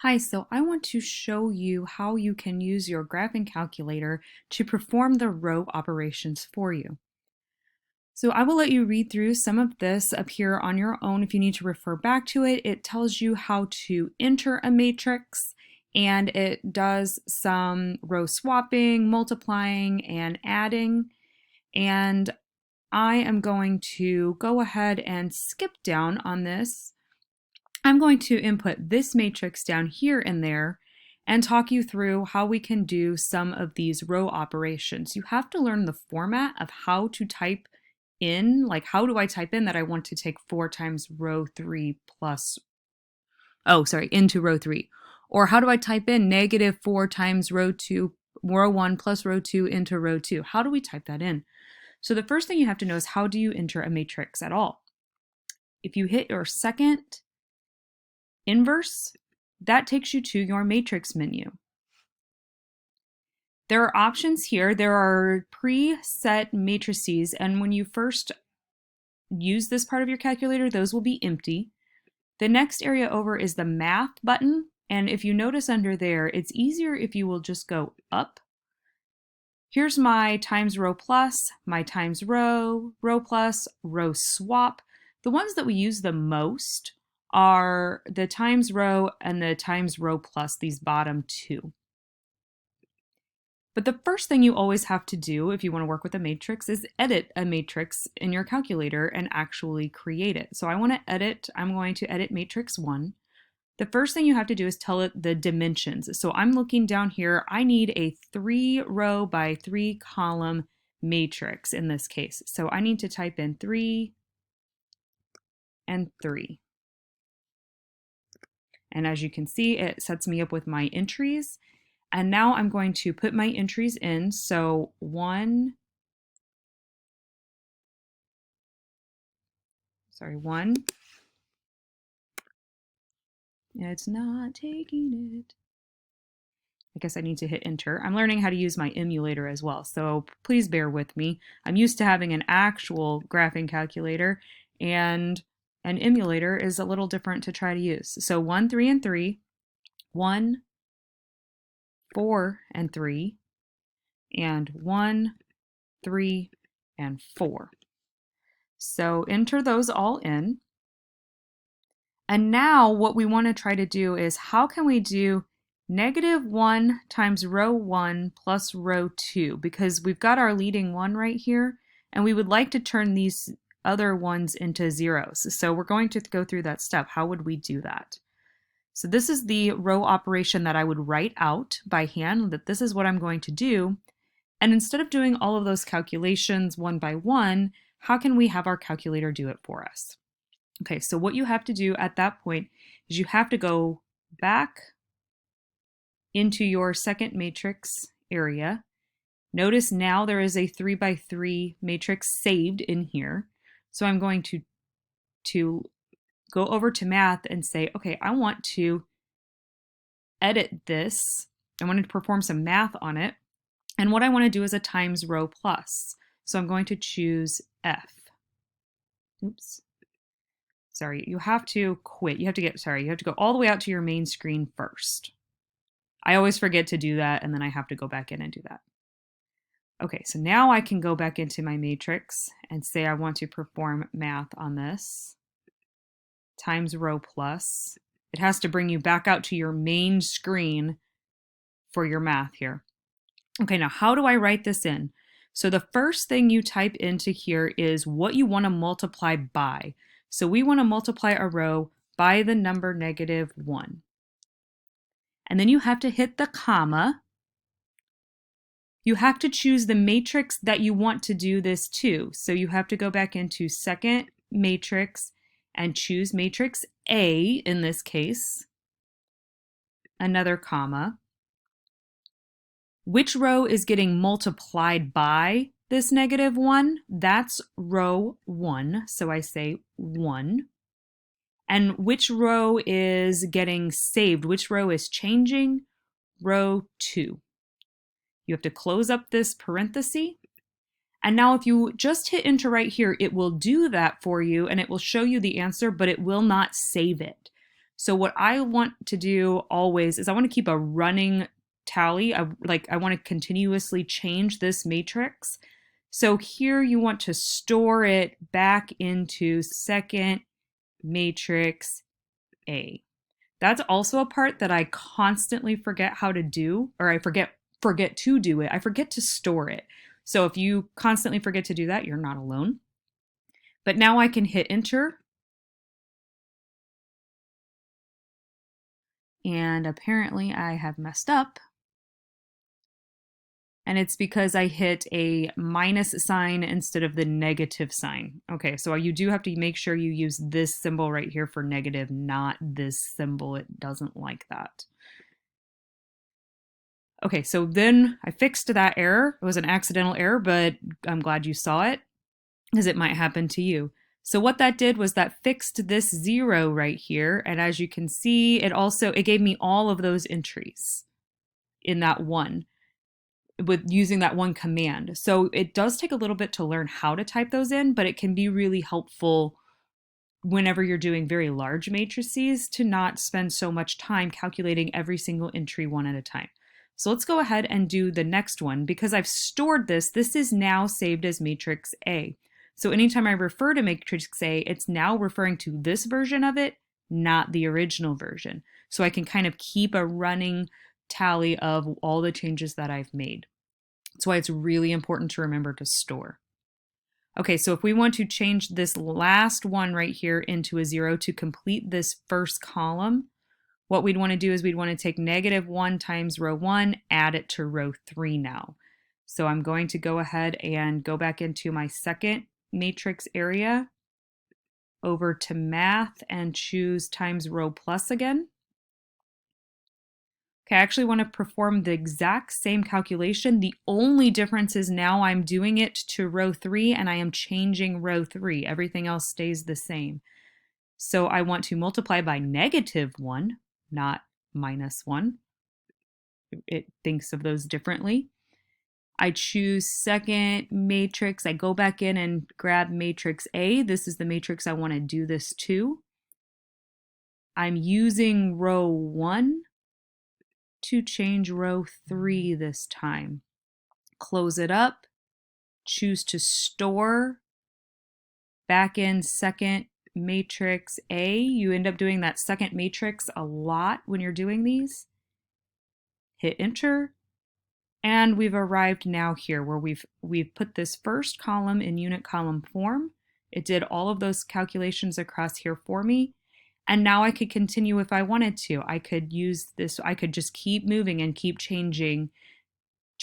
Hi, so I want to show you how you can use your graphing calculator to perform the row operations for you. So I will let you read through some of this up here on your own if you need to refer back to it. It tells you how to enter a matrix, and it does some row swapping, multiplying, and adding. And I am going to go ahead and skip down on this. I'm going to input this matrix down here and there and talk you through how we can do some of these row operations. You have to learn the format of how to type in, like how do I type in that I want to take 4 times row 3 plus, into row 3. Or how do I type in -4 times row 1 plus row 2 into row 2? How do we type that in? So the first thing you have to know is how do you enter a matrix at all? If you hit your second inverse, that takes you to your matrix menu. There are options here. There are preset matrices, and when you first use this part of your calculator, those will be empty. The next area over is the math button, and if you notice under there, it's easier if you will just go up. Here's my times row plus, my times row, row plus, row swap. The ones that we use the most are the times row and the times row plus, these bottom two. But the first thing you always have to do if you want to work with a matrix is edit a matrix in your calculator and actually create it. So I'm going to edit matrix 1. The first thing you have to do is tell it the dimensions. So I'm looking down here, I need a 3 row by 3 column matrix in this case. So I need to type in 3 and 3. And as you can see, it sets me up with my entries. And now I'm going to put my entries in. So 1, it's not taking it. I guess I need to hit enter. I'm learning how to use my emulator as well, so please bear with me. I'm used to having an actual graphing calculator, and an emulator is a little different to try to use. So 1, 3, and 3, 1, 4, and 3, and 1, 3, and 4. So enter those all in. And now what we want to try to do is how can we do -1 times row 1 plus row 2, because we've got our leading one right here, and we would like to turn these other ones into zeros. So we're going to go through that step. How would we do that? So this is the row operation that I would write out by hand, that this is what I'm going to do. And instead of doing all of those calculations one by one, how can we have our calculator do it for us? Okay, so what you have to do at that point is you have to go back into your second matrix area. Notice now there is a 3 by 3 matrix saved in here. So I'm going to go over to math and say, okay, I want to edit this. I want to perform some math on it. And what I want to do is a times row plus. So I'm going to choose F. Oops. Sorry, you have to quit. You have to go all the way out to your main screen first. I always forget to do that, and then I have to go back in and do that. Okay, so now I can go back into my matrix and say I want to perform math on this. Times row plus. It has to bring you back out to your main screen for your math here. Okay, now how do I write this in? So the first thing you type into here is what you want to multiply by. So we want to multiply a row by the number -1. And then you have to hit the comma. You have to choose the matrix that you want to do this to. So you have to go back into second matrix and choose matrix A in this case. Another comma. Which row is getting multiplied by this -1? That's row 1. So I say 1. And which row is getting saved? Which row is changing? Row 2. You have to close up this parenthesis. And now if you just hit enter right here, it will do that for you and it will show you the answer, but it will not save it. So what I want to do always is I want to keep a running tally. I want to continuously change this matrix. So here you want to store it back into second matrix A. That's also a part that I constantly forget how to do, or I forget to do it. I forget to store it. So if you constantly forget to do that, you're not alone. But now I can hit enter. And apparently I have messed up. And it's because I hit a minus sign instead of the negative sign. Okay, so you do have to make sure you use this symbol right here for negative, not this symbol. It doesn't like that. Okay, so then I fixed that error. It was an accidental error, but I'm glad you saw it because it might happen to you. So what that did was that fixed this 0 right here. And as you can see, it gave me all of those entries in that one with using that one command. So it does take a little bit to learn how to type those in, but it can be really helpful whenever you're doing very large matrices to not spend so much time calculating every single entry one at a time. So let's go ahead and do the next one. Because I've stored this is now saved as matrix A. So anytime I refer to matrix A, it's now referring to this version of it, not the original version. So I can kind of keep a running tally of all the changes that I've made. That's why it's really important to remember to store. Okay, so if we want to change this last one right here into a 0 to complete this first column, what we'd want to do is we'd want to take -1 times row 1, add it to row 3 now. So I'm going to go ahead and go back into my second matrix area, over to math, and choose times row plus again. Okay, I actually want to perform the exact same calculation. The only difference is now I'm doing it to row 3 and I am changing row 3. Everything else stays the same. So I want to multiply by -1, not -1. It thinks of those differently. I choose second matrix. I go back in and grab matrix A. This is the matrix I want to do this to. I'm using row 1 to change row 3 this time. Close it up, choose to store back in second matrix A. You end up doing that second matrix a lot when you're doing these. Hit enter, and we've arrived now here where we've put this first column in unit column form. It did all of those calculations across here for me. And now I could continue if I wanted to. I could use this, I could just keep moving and keep changing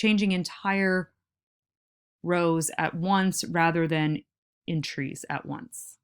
entire rows at once rather than entries at once.